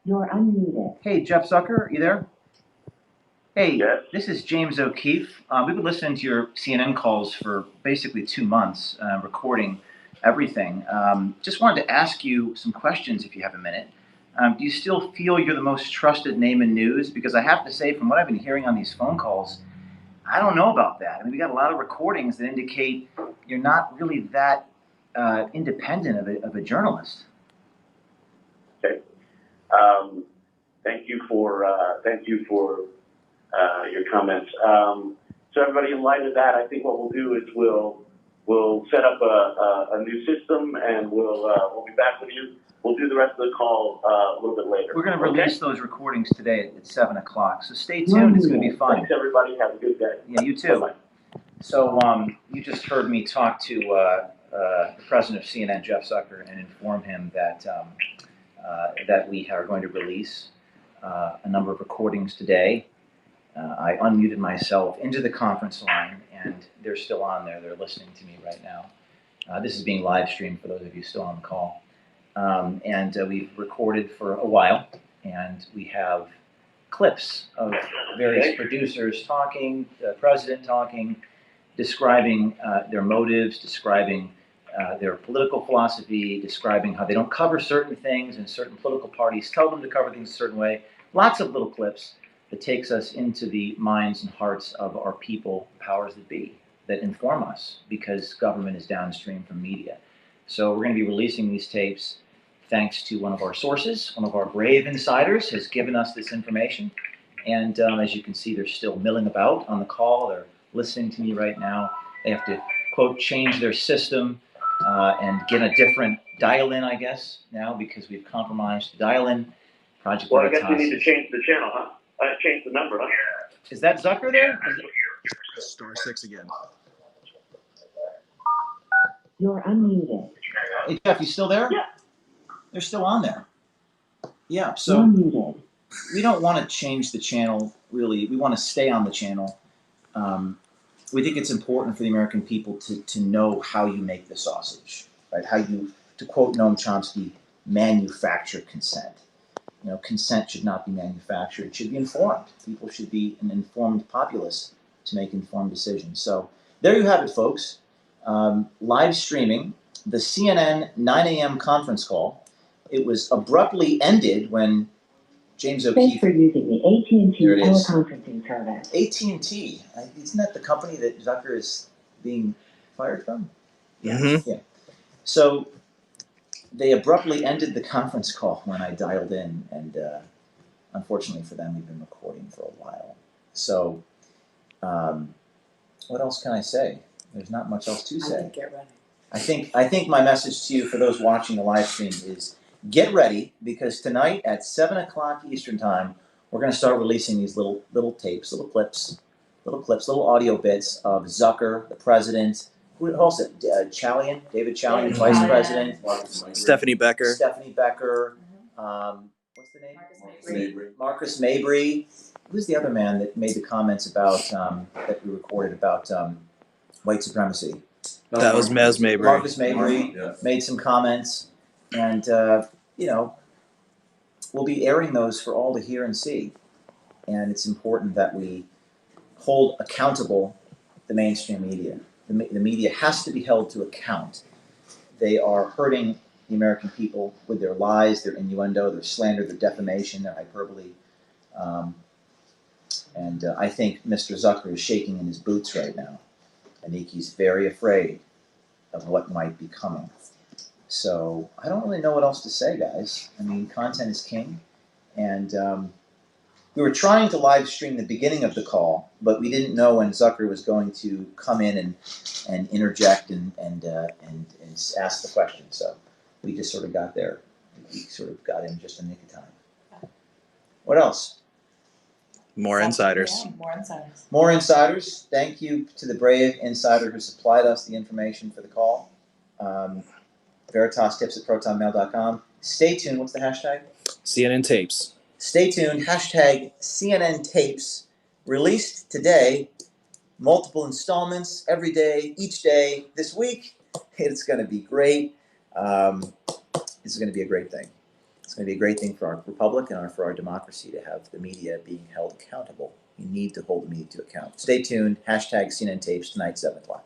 You're unmuted. Hey, Jeff Zucker, you there? Hey, Yes. this is James O'Keefe. We've been listening to your CNN calls for basically 2 months, recording everything. Just wanted to ask you some questions if you have a minute. Do you still feel you're the most trusted name in news? Because I have to say, from what I've been hearing on these phone calls, I don't know about that. I mean, we got a lot of recordings that indicate you're not really that independent of a journalist. Okay. Thank you for your comments. So everybody, in light of that, I think what we'll do is we'll set up a new system, and we'll be back with you. We'll do the rest of the call a little bit later. We're going to release those recordings today at 7 o'clock, so stay tuned. It's going to be fun. Thanks, everybody. Have a good day. Yeah, you too. Bye-bye. So you just heard me talk to the president of CNN, Jeff Zucker, and inform him that that we are going to release a number of recordings today. I unmuted myself into the conference line, and they're still on there. They're listening to me right now. This is being live streamed for those of you still on the call. And we've recorded for a while, and we have clips of various producers talking, the president talking, describing their motives, describing their political philosophy, describing how they don't cover certain things and certain political parties tell them to cover things a certain way. Lots of little clips that takes us into the minds and hearts of our people, powers that be, that inform us, because government is downstream from media. So we're going to be releasing these tapes thanks to one of our sources. One of our brave insiders has given us this information. And as you can see, they're still milling about on the call. They're listening to me right now. They have to, quote, change their system and get a different dial-in, I guess, now, because we've compromised the dial-in. Project Well, Veritas. I guess we need to change the channel, huh? Change the number, huh? Is that Zucker there? Star 6 again. You're unmuted. Hey, Jeff, you still there? Yeah. They're still on there. Yeah, You're so muted. we don't want to change the channel, really. We want to stay on the channel. We think it's important for the American people to know how you make the sausage, right? How you, to quote Noam Chomsky, manufacture consent. You know, consent should not be manufactured. It should be informed. People should be an informed populace to make informed decisions. So there you have it, folks. Live streaming the CNN 9 a.m. conference call. It was abruptly ended when James Thanks O'Keefe. for using the AT&T There it is. teleconferencing service. AT&T, isn't that the company that Zucker is being fired from? Yeah. Mm-hmm. Yeah. So they abruptly ended the conference call when I dialed in, and unfortunately for them, we've been recording for a while. So what else can I say? There's not much else to say. Get ready. I think my message to you for those watching the live stream is get ready, because tonight at 7 o'clock Eastern time, we're going to start releasing these little tapes, little clips, little audio bits of Zucker, the president. Who else? David Chalian, David vice Chalian. president. Stephanie Becker. What's the name? Marcus Mabry. Who's the other man that made the comments about that we recorded about white supremacy? That was Mez Mabry. Marcus Mabry made some comments, and you know, we'll be airing those for all to hear and see. And it's important that we hold accountable the mainstream media. The media has to be held to account. They are hurting the American people with their lies, their innuendo, their slander, their defamation, their hyperbole. And I think Mr. Zucker is shaking in his boots right now. I think he's very afraid of what might be coming. So I don't really know what else to say, guys. I mean, content is king. And we were trying to live stream the beginning of the call, but we didn't know when Zucker was going to come in and interject and ask the question. So we just sort of got there. We sort of got in just a nick of time. What else? More insiders. Yeah, more insiders. More insiders. Thank you to the brave insider who supplied us the information for the call. Veritas tips at protonmail.com. Stay tuned. What's the hashtag? CNN tapes. Stay tuned. Hashtag CNN tapes. Released today. Multiple installments every day, each day this week. It's going to be great. This is going to be a great thing. It's going to be a great thing for our republic and for our democracy to have the media being held accountable. You need to hold the media to account. Stay tuned. Hashtag CNN Tapes tonight, 7 o'clock.